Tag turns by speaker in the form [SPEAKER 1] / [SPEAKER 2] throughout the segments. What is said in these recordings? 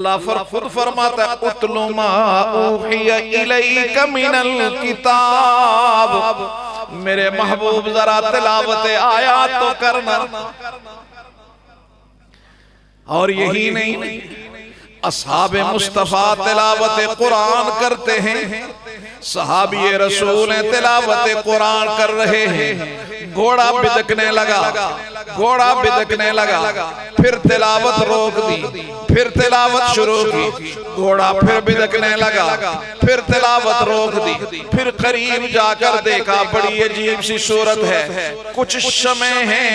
[SPEAKER 1] अल्लाह खुद फरमाता है उतलु मा ऊहिया इलैका मिनल किताब, मेरे महबूब जरा तिलावत आयात तो करना। और यही नहीं, असहाबे मुस्तफा तिलावत कुरान करते हैं, सहाबी रसूल तिलावत कुरान कर रहे हैं, घोड़ा बिदकने लगा, घोड़ा बिदकने लगा, फिर तिलावत रोक दी, फिर तिलावत शुरू की, घोड़ा फिर बिदकने लगा, फिर तिलावत रोक दी, फिर करीब जाकर देखा बड़ी अजीब सी सूरत है। कुछ समय है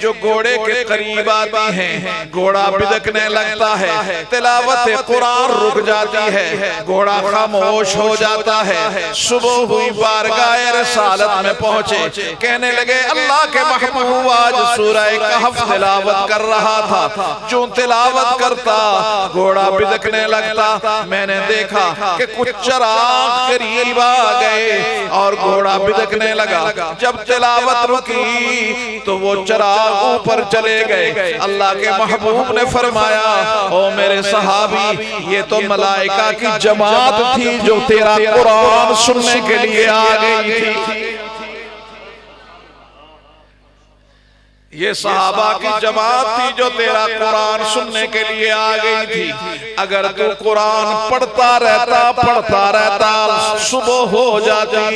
[SPEAKER 1] जो घोड़े के करीब आती हैं, घोड़ा बिदकने लगता है, तिलावत कुरान रुक जाती है, घोड़ा खामोश हो जाता है। सुबह हुई बारगाह रिसालत में पहुंचे, कहने लगे अल्लाह के महबूब आज सूरह कहफ तिलावत कर रहा था, जो तिलावत करता घोड़ा बिदकने लगता। मैंने देखा कि कुछ चराग करीब आ गए और घोड़ा बिदकने लगा। जब तिलावत रुकी तो वो चराग ऊपर चले गए। अल्लाह के महबूब ने फरमाया ओ मेरे सहाबी, ये तो मलाइका की जमात थी जो तेरा कुरान सुनने के लिए आ गई थी। ये सहाबा की जमात थी जो तेरा कुरान सुनने के लिए आ गई थी। अगर तू कुरान पढ़ता रहता सुबह हो जाती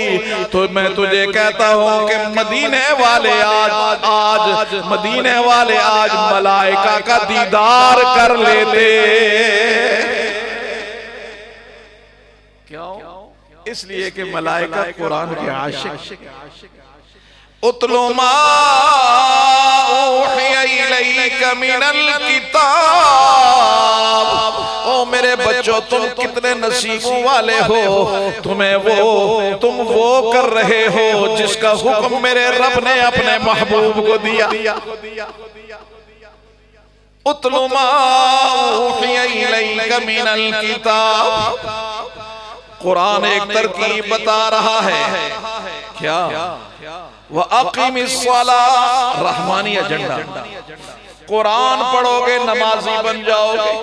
[SPEAKER 1] तो मैं तुझे कहता हूं कि मदीने वाले आज मदीने वाले आज मलाइका का दीदार कर लेते। क्यों? इसलिए कि मलाइका कुरान के आशिक। उतलु मा ऊहिया इलैका मिनल किताब, ओ मेरे बच्चों तुम कितने नसीबों वाले हो, तुम वो कर रहे हो जिसका हुक्म मेरे रब ने अपने महबूब को दिया। उतलु मा ऊहिया इलैका मिनल किताब, कुरान एक तरकीब बता रहा है। क्या? वह अक़ीमिस्सलाह, रहमानी एजेंडा। कुरान पढ़ोगे नमाजी बन जाओगे।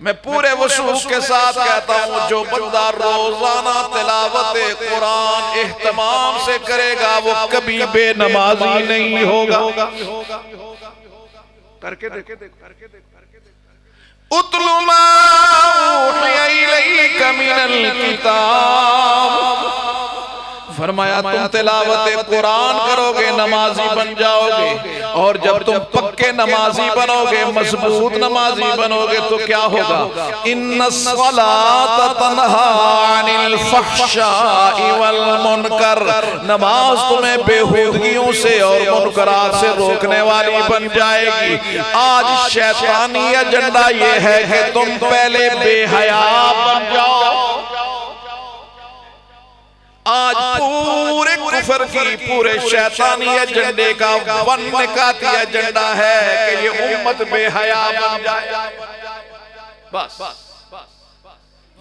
[SPEAKER 1] मैं पूरे वसूख के साथ कहता हूं जो बंदा रोजाना तिलावत कुरान एहतमाम से करेगा वो कभी बेनमाजी नहीं होगा। करके देख। उतलु मा ऊहिया इलैका मिनल किताब, फरमाया तुम तिलावत कुरान करोगे नमाजी बन जाओगे। और जब तुम पक्के नमाजी बनोगे, मजबूत नमाजी बनोगे तो क्या होगा? इन्नस्सलात तन्हा अनिल फहशाई वल मुनकर, नमाज तुम्हें बेहूदगियों से और मुनकरात से रोकने वाली बन जाएगी। आज शैतानी एजेंडा ये है कि तुम पहले बेहया बन जाओ। आज पूरे कुफर की पूरे शैतानी एजेंडे का वन निकाती एजेंडा है कि ये उम्मत बेहया बन जाए। बस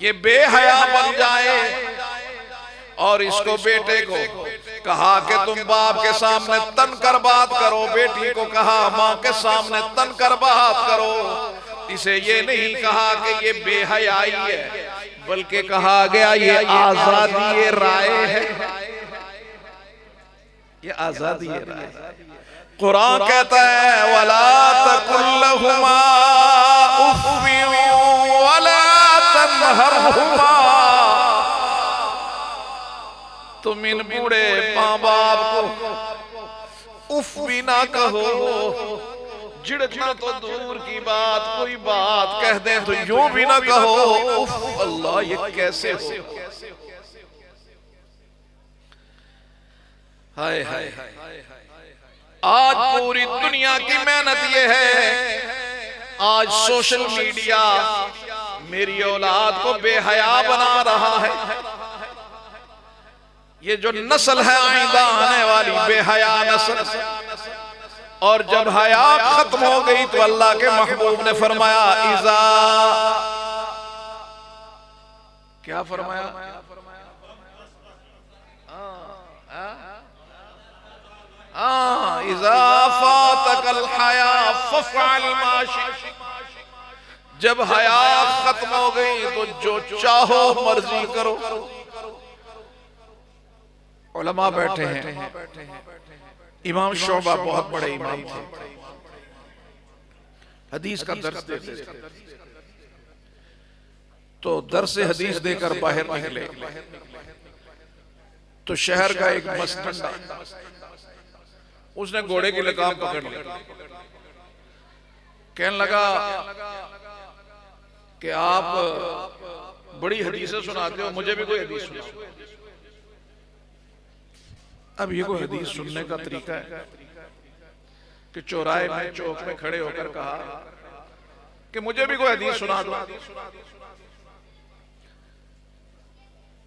[SPEAKER 1] ये बेहया बन जाए। और इसको बेटे को कहा कि तुम बाप के सामने तन कर बात करो, बेटी को कहा माँ के सामने तन कर बात करो। इसे ये नहीं कहा कि ये बेहयाई है, बल्कि कहा गया ये आजादी राय है। ये आजादी राय। कुरान कहता है वला तकुल लहुमा उफ़्फ़िन वला तन्हरहुमा, तुम इन बूढ़े माँ बाप को उफ भी ना कहो। झिड़कना तो दूर की बात, कोई बात कह दें तो यूं भी ना कहो उफ। अल्लाह ये कैसे हो? हाय हाय। आज पूरी दुनिया की मेहनत ये है, आज सोशल मीडिया मेरी औलाद को बेहया बना रहा है। ये जो नस्ल है आइंदा आने वाली बेहया नस्ल, और जब हया खत्म हो गई तो अल्लाह के महबूब ने फरमाया इज़ा, क्या फरमाया? इज़ा फातकल हया फफ़अल मा शि'त, जब हया खत्म हो गई तो जो चाहो मर्जी करो। उलमा बैठे हैं, इमाम शोबा बहुत बड़े इमाम थे, हदीस का दर्स देते थे। तो दर्स हदीस देकर बाहर निकले तो शहर का एक मस्तंडा, उसने घोड़े की लगाम पकड़ ली, कहने लगा कि आप बड़ी हदीसें सुनाते हो, मुझे भी कोई हदीस सुनाओ। अब ये कोई हदीस सुनने का तरीका है कि चौराहे में चौक में खड़े होकर कहा कि मुझे भी कोई हदीस सुना दो।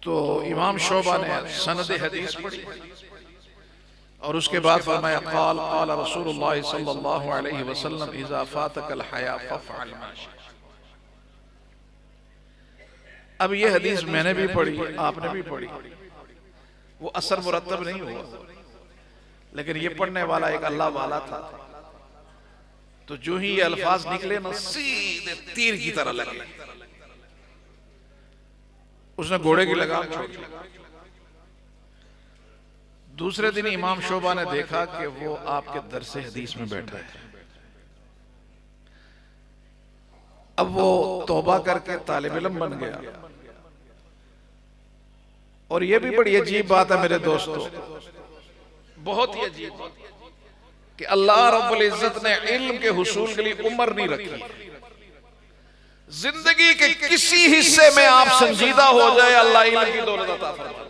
[SPEAKER 1] तो इमाम शोबा ने सनद हदीस पढ़ी और उसके बाद फरमाया क़ाल क़ाल रसूलुल्लाह सल्लल्लाहु अलैहि वसल्लम इज़ा फ़ातकल हया फ़फ़अल मा शि'त। अब ये हदीस मैंने भी पढ़ी, आपने भी पढ़ी, वो असर मुरत्तब नहीं हुआ, लेकिन ये पढ़ने वाला एक अल्लाह वाला था। तो जो ही ये अल्फाज निकले ना, सीधे तीर की तरह लगे। उसने घोड़े की लगाम छोड़ दी। दूसरे दिन इमाम शोबा ने देखा कि वो आपके दरसे हदीस में बैठा है। अब वो तौबा करके तालिब इल्म बन गया। और ये भी बड़ी अजीब बात है मेरे दोस्तों, बहुत ही अजीब बात कि अल्लाह रब्बुल इज्जत ने इल्म के हुसूल के लिए उम्र नहीं रखी। जिंदगी के किसी हिस्से में आप संजीदा हो जाए, अल्लाह इल्म की दौलत अता फरमाए।